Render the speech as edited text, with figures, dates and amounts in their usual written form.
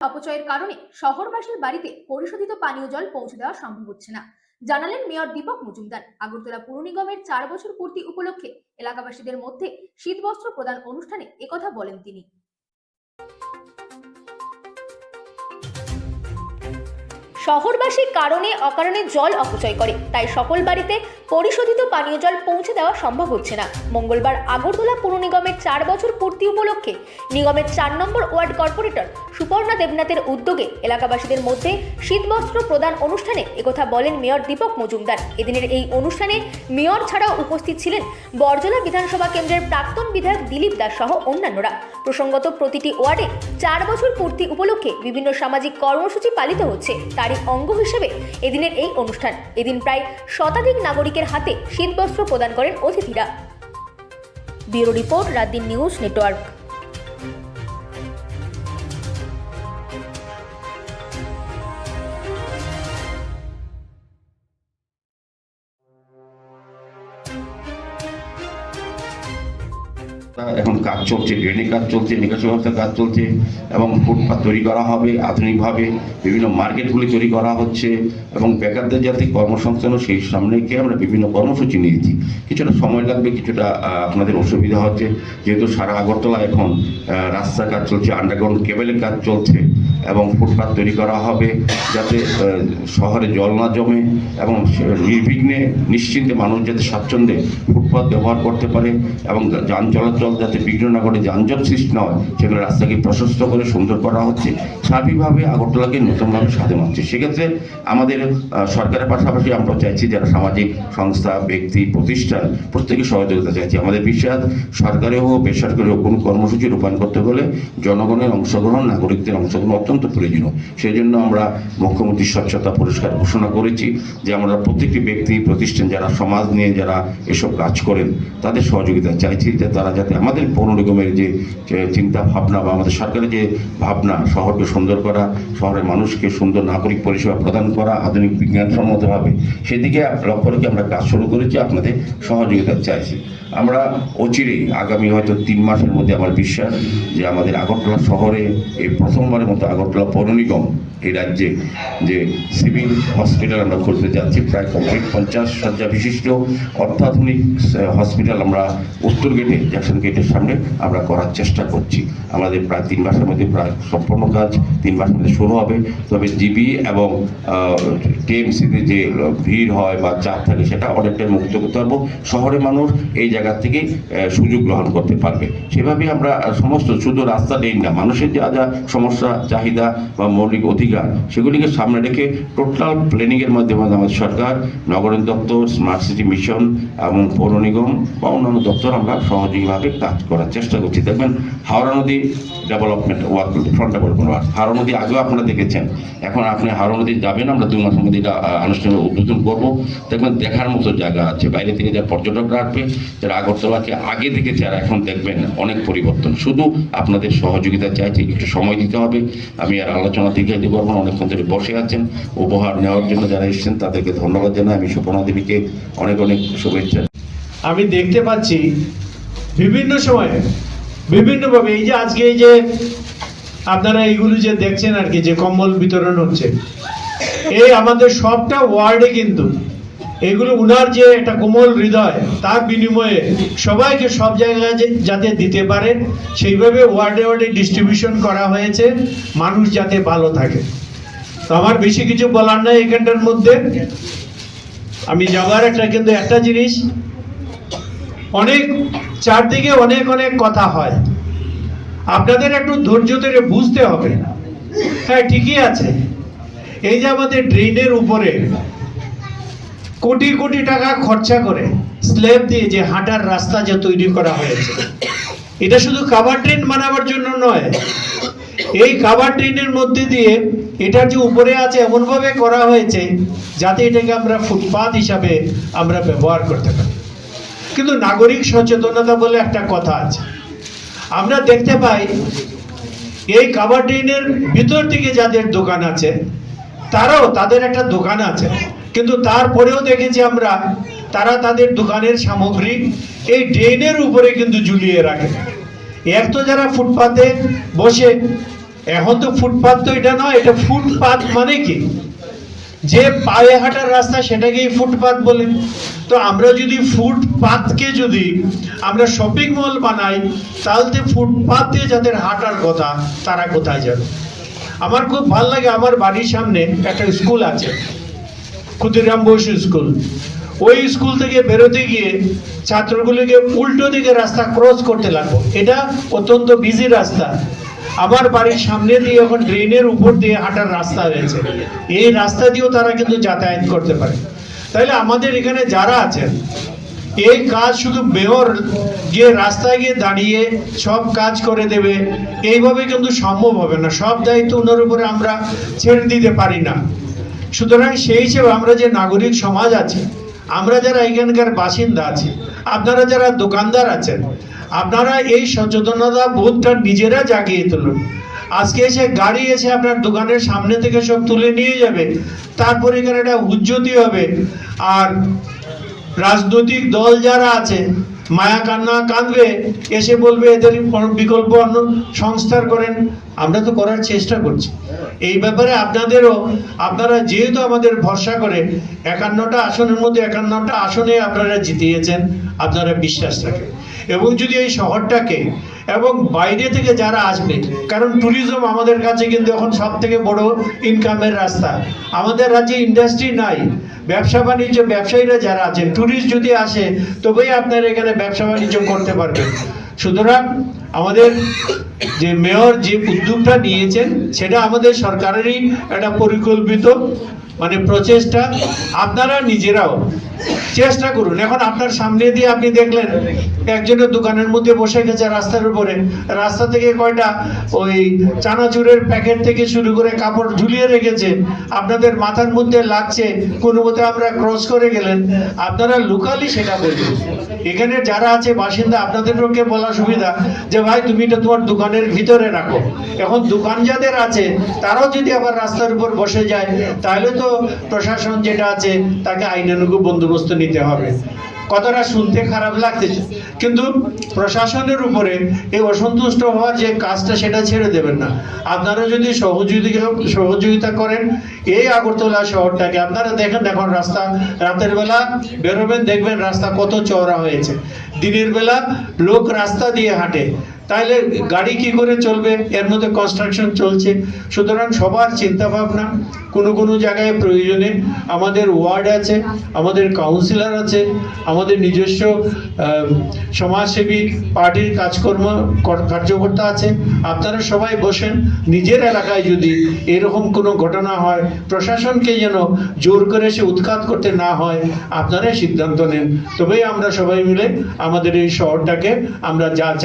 অপচয়ের কারণে শহরবাসীর বাড়িতে পরিশোধিত পানীয় জল পৌঁছে দেওয়া সম্ভব হচ্ছে না, জানালেন মেয়র দীপক মজুমদার। আগরতলা পুর নিগমের 4 বছর পূর্তি উপলক্ষে এলাকাবাসীদের মধ্যে শীতবস্ত্র প্রদান অনুষ্ঠানে একথা বলেন তিনি। শহরবাসী কারণে অকারণে জল অপচয় করে, তাই সকল বাড়িতে পরিশোধিত পানীয় জল পৌঁছে দেওয়া সম্ভব হচ্ছে না। মঙ্গলবার আগরতলা পুর নিগমের 4 বছর পূর্তি উপলক্ষে নিগমের 4 নম্বর ওয়ার্ড কর্পোরেটর সুপর্ণা দেবনাথের উদ্যোগে এলাকাবাসীদের মধ্যে শীতবস্ত্র প্রদান অনুষ্ঠানে একথা বলেন মেয়র দীপক মজুমদার। এদিনের এই অনুষ্ঠানে মেয়র ছাড়াও উপস্থিত ছিলেন বরজলা বিধানসভা কেন্দ্রের প্রাক্তন বিধায়ক দিলীপ দাস সহ অন্যান্যরা। প্রসঙ্গত, প্রতিটি ওয়ার্ডে 4 বছর পূর্তি উপলক্ষে বিভিন্ন সামাজিক কর্মসূচি পালিত হচ্ছে, তারই অঙ্গ হিসেবে এদিনের এই অনুষ্ঠান। এদিন প্রায় শতাধিক নাগরিকের হাতে শীতবস্ত্র প্রদান করেন অতিথিরা। Bureau report, রাতদিন news network. এখন কাজ চলছে, ড্রেনের কাজ চলছে, নিকাশি ব্যবস্থার কাজ চলছে এবং ফুটপাথ তৈরি করা হবে আধুনিকভাবে, বিভিন্ন মার্কেটগুলি তৈরি করা হচ্ছে এবং বেকারদের যাতে কর্মসংস্থান সেই সামনে রেখে আমরা বিভিন্ন কর্মসূচি নিয়েছি। কিছুটা সময় লাগবে, কিছুটা আপনাদের অসুবিধা হচ্ছে, যেহেতু সারা আগরতলা এখন রাস্তার কাজ চলছে, আন্ডারগ্রাউন্ড কেবেলের কাজ চলছে এবং ফুটপাথ তৈরি করা হবে যাতে শহরে জল না জমে এবং নির্বিঘ্নে নিশ্চিন্তে মানুষ যাতে স্বাচ্ছন্দ্যে ফুটপাথ ব্যবহার করতে পারে এবং যান চলাচল যাতে বিঘ্ন না করে, যানজট সৃষ্টি না হয়, সেগুলো রাস্তাকে প্রশস্ত করে সুন্দর করা হচ্ছে। সার্বিকভাবে আগরতলাকে নতুনভাবে সাজানো হচ্ছে। সেক্ষেত্রে আমাদের সরকারের পাশাপাশি আমরা চাইছি যারা সামাজিক সংস্থা, ব্যক্তি, প্রতিষ্ঠান প্রত্যেকে সহযোগিতা চাইছি। আমাদের বিশ্বাস সরকারি হোক বেসরকারি হোক কোনো কর্মসূচি রূপায়ণ করতে হলে জনগণের অংশগ্রহণ, নাগরিকদের অংশগ্রহণ অত্যন্ত প্রয়োজনীয়। সেই জন্য আমরা মুখ্যমন্ত্রীর স্বচ্ছতা পুরস্কার ঘোষণা করেছি যে আমরা প্রত্যেকটি ব্যক্তি, প্রতিষ্ঠান যারা সমাজ নিয়ে যারা এসব কাজ করেন তাদের সহযোগিতা চাইছি, যে তারা যাতে আমাদের পৌর নিগমের যে চিন্তা ভাবনা বা আমাদের সরকারের যে ভাবনা শহরকে সুন্দর করা, শহরের মানুষকে সুন্দর নাগরিক পরিষেবা প্রদান করা আধুনিক বিজ্ঞানসম্মতভাবে, সেদিকে লক্ষ্য রেখে আমরা কাজ শুরু করেছি। আপনাদের সহযোগিতা চাইছি। আমরা অচিরেই আগামী হয়তো 3 মাসের মধ্যে আমার বিশ্বাস যে আমাদের আগরতলা শহরে এই প্রথমবারের মতো আগরতলা পৌর নিগম এই রাজ্যে যে সিভিল হসপিটাল আমরা খুলতে যাচ্ছি, প্রায় কমপ্লিট 50 শয্যা বিশিষ্ট অত্যাধুনিক হসপিটাল আমরা উত্তর গেটে, জ্যাকসন গেটের সামনে আমরা করার চেষ্টা করছি। আমাদের প্রায় 3 মাসের মধ্যে প্রায় সম্পূর্ণ কাজ 3 মাসের মধ্যে শুরু হবে। তবে জিবি এবং টিএমসিতে যে ভিড় হয় বা চাপ থাকে সেটা অনেকটাই মুক্ত করতে পারবো। শহরের মানুষ এই জায়গা থেকে সুযোগ গ্রহণ করতে পারবে। সেভাবেই আমরা সমস্ত, শুধু রাস্তা নেই না, মানুষের যা যা সমস্যা, চাহিদা বা মৌলিক অধিকার সেগুলিকে সামনে রেখে টোটাল প্ল্যানিংয়ের মাধ্যমে আমাদের সরকার, নগরায়ণ দপ্তর, স্মার্ট সিটি মিশন এবং পৌর নিগম বা অন্যান্য দপ্তর আমরা সহযোগীভাবে কাজ করার চেষ্টা করছি। দেখবেন হাওড়া নদী development work, front development work, Howrah নদী আগেও আপনারা দেখেছেন, এখন আপনি হাওড়া নদী যাবেন, আমরা 2 মাসের মধ্যে এটা আনুষ্ঠানিক উদ্বোধন করবো। দেখবেন দেখার মতো জায়গা আছে, বাইরে থেকে যারা পর্যটকরা আসবে, যারা আগরতলাকে আগে দেখেছে আর এখন দেখবেন অনেক পরিবর্তন। শুধু আপনাদের সহযোগিতা চাইছি, একটু সময় দিতে হবে। আমি আর আলোচনা দিকে দিব, অনেকক্ষণ ধরে বসে আছেন, উপহার নেওয়ার জন্য যারা এসেছেন তাদেরকে ধন্যবাদ জানাই। আমি সুপর্ণা দেবীকে অনেক অনেক শুভেচ্ছা। আমি দেখতে পাচ্ছি বিভিন্ন সময়ে বিভিন্নভাবে, এই যে আজকে এই যে আপনারা এইগুলো যে দেখছেন আর কি, যে কম্বল বিতরণ হচ্ছে, এই আমাদের সবটা ওয়ার্ডে কিন্তু এগুলো উনার যে একটা কোমল হৃদয়, তার বিনিময়ে সবাইকে সব জায়গায় যাতে দিতে পারে সেইভাবে ওয়ার্ডে ওয়ার্ডে ডিস্ট্রিবিউশন করা হয়েছে, মানুষ যাতে ভালো থাকে। তো আমার বেশি কিছু বলার নাই এখানটার মধ্যে। আমি যাবার কিন্তু একটা জিনিস, অনেক চারদিকে অনেক অনেক কথা হয়, আপনাদের একটু ধৈর্য ধরে বুঝতে হবে। হ্যাঁ, ঠিকই আছে, এই যে আমাদের ড্রেনের উপরে কোটি কোটি টাকা খরচা করে স্ল্যাব দিয়ে যে হাঁটার রাস্তা যে তৈরি করা হয়েছে, এটা শুধু কাভার ড্রেন বানাবার জন্য নয়, এই কাভার ড্রেনের মধ্যে দিয়ে এটার যে উপরে আছে এমনভাবে করা হয়েছে যাতে এটাকে আমরা ফুটপাথ হিসাবে আমরা ব্যবহার করতে পারি। কিন্তু নাগরিক সচেতনতা বলে একটা কথা আছে, আমরা দেখতে পাই এই কাভার ড্রেনের ভিতর দিকে যাদের দোকান আছে তারাও, তাদের একটা দোকান আছে, কিন্তু তারপরেও দেখেছি আমরা তারা তাদের দোকানের সামগ্রী এই ড্রেনের উপরে কিন্তু ঝুলিয়ে রাখে। এক তো যারা ফুটপাতে বসে এখন তো ফুটপাত তো এটা নয়, এটা ফুটপাত মানে কি, যে পায়ে হাঁটার রাস্তা সেটাকেই ফুটপাত বলে। তো আমরা যদি ফুটপাতকে যদি আমরা শপিং মল বানাই, তাহলে ফুটপাত দিয়ে যাদের হাঁটার কথা তারা কোথায় যাবে? আমার খুব ভালো লাগে, আমার বাড়ির সামনে একটা স্কুল আছে, ক্ষুদিরাম বসু স্কুল। ওই স্কুল থেকে বেরোতে গিয়ে ছাত্রগুলিকে উল্টো দিকে রাস্তা ক্রস করতে লাগলো। এটা অত্যন্ত বিজি রাস্তা। আমার বাড়ির সামনে দিয়ে এখন ড্রেনের উপর দিয়ে হাঁটার রাস্তা হয়েছে, এই রাস্তা দিয়েও তারা কিন্তু যাতায়াত করতে পারে। তাহলে আমাদের এখানে যারা আছেন, এই কাজ শুধু মেয়র গিয়ে রাস্তায় গিয়ে দাঁড়িয়ে সব কাজ করে দেবে এইভাবে কিন্তু সম্ভব হবে না। সব দায়িত্ব ওনার উপরে আমরা ছেড়ে দিতে পারি না। সুতরাং সেই হিসেবে আমরা যে নাগরিক সমাজ আছে, আমরা যারা এখানকার বাসিন্দা আছি, আপনারা যারা দোকানদার আছেন, আপনারা এই সচেতনতা বোধটা নিজেরা জাগিয়ে তুলুন। আজকে এসে গাড়ি এসে আপনার দোকানের সামনে থেকে সব তুলে নিয়ে যাবে, তারপরে এখানে একটা হুজ্জতি হবে। আর রাজনৈতিক দল যারা আছে মায়া কান্না কাঁদবে, এসে বলবে এদের বিকল্প অন্য সংস্থার করেন। আমরা তো করার চেষ্টা করছি এই ব্যাপারে। আপনাদেরও, আপনারা যেহেতু আমাদের ভরসা করে 51টা আসনের মধ্যে 51টা আসনে আপনারা জিতিয়েছেন, আপনারা বিশ্বাস রাখেন। এবং যদি এই শহরটাকে এবং বাইরে থেকে যারা আসবে, কারণ ট্যুরিজম আমাদের কাছে কিন্তু এখন সব থেকে বড় ইনকামের রাস্তা। আমাদের রাজ্যে ইন্ডাস্ট্রি নাই, ব্যবসা বাণিজ্য, ব্যবসায়ীরা যারা আছেন, ট্যুরিস্ট যদি আসে তবেই আপনারা এখানে ব্যবসা বাণিজ্য করতে পারবেন। সুতরাং আমাদের যে মেয়র যে উদ্যোগটা নিয়েছেন, সেটা আমাদের সরকারেরই একটা পরিকল্পিত প্রচেষ্টা। আপনারা নিজেরাও চেষ্টা করুন। এখন আপনার সামনে দিয়ে আপনি দেখলেন একজনের দোকানের মধ্যে বসে গেছে রাস্তার উপরে, রাস্তা থেকে কয়টা ওই চানাচুরের প্যাকেট থেকে শুরু করে কাপড় ঝুলিয়ে রেখেছে, আপনাদের মাথার মধ্যে লাগছে, কোনো মতে আমরা ক্রস করে গেলেন। আপনারা লোকালি সেটা বলবেন। এখানে যারা আছে বাসিন্দা, আপনাদের পক্ষে বলা সুবিধা যে ভাই তুমি এটা তোমার দোকানের ভিতরে রাখো। এখন দোকান যাদের আছে তারাও যদি আবার রাস্তার উপর বসে যায়, তাহলে তো প্রশাসন যেটা আছে তাকে আইনানুগ বন্দোবস্ত নিতে হবে। কথাটা শুনতে খারাপ লাগতেছে, কিন্তু প্রশাসনের উপরে এই অসন্তুষ্ট হওয়ার যে কাজটা, সেটা ছেড়ে দেবেন না। আপনারা যদি সহযোগিতা করেন এই আগরতলা শহরটাকে, আপনারা দেখেন এখন রাস্তা, রাতের বেলা বেরোবেন দেখবেন রাস্তা কত চওড়া হয়েছে। দিনের বেলা লোক রাস্তা দিয়ে হাঁটে, তাহলে গাড়ি কি করে চলবে? এর মধ্যে কনস্ট্রাকশন চলছে। সুতরাং সবার চিন্তা ভাবনা, কোনো জায়গায় প্রয়োজনে আমাদের ওয়ার্ড আছে, আমাদের কাউন্সিলর আছে, আমাদের নিজস্ব সমাজসেবী পার্টির কার্যকর্তা আছে। আপনারা সবাই বসেন, নিজের এলাকায় যদি এরকম কোনো ঘটনা হয়, প্রশাসনকে যেন জোর করে সে উৎখাত করতে না হয়, আপনারাই সিদ্ধান্ত নেন। তবেই আমরা সবাই মিলে আমাদের এই শহরটাকে আমরা যা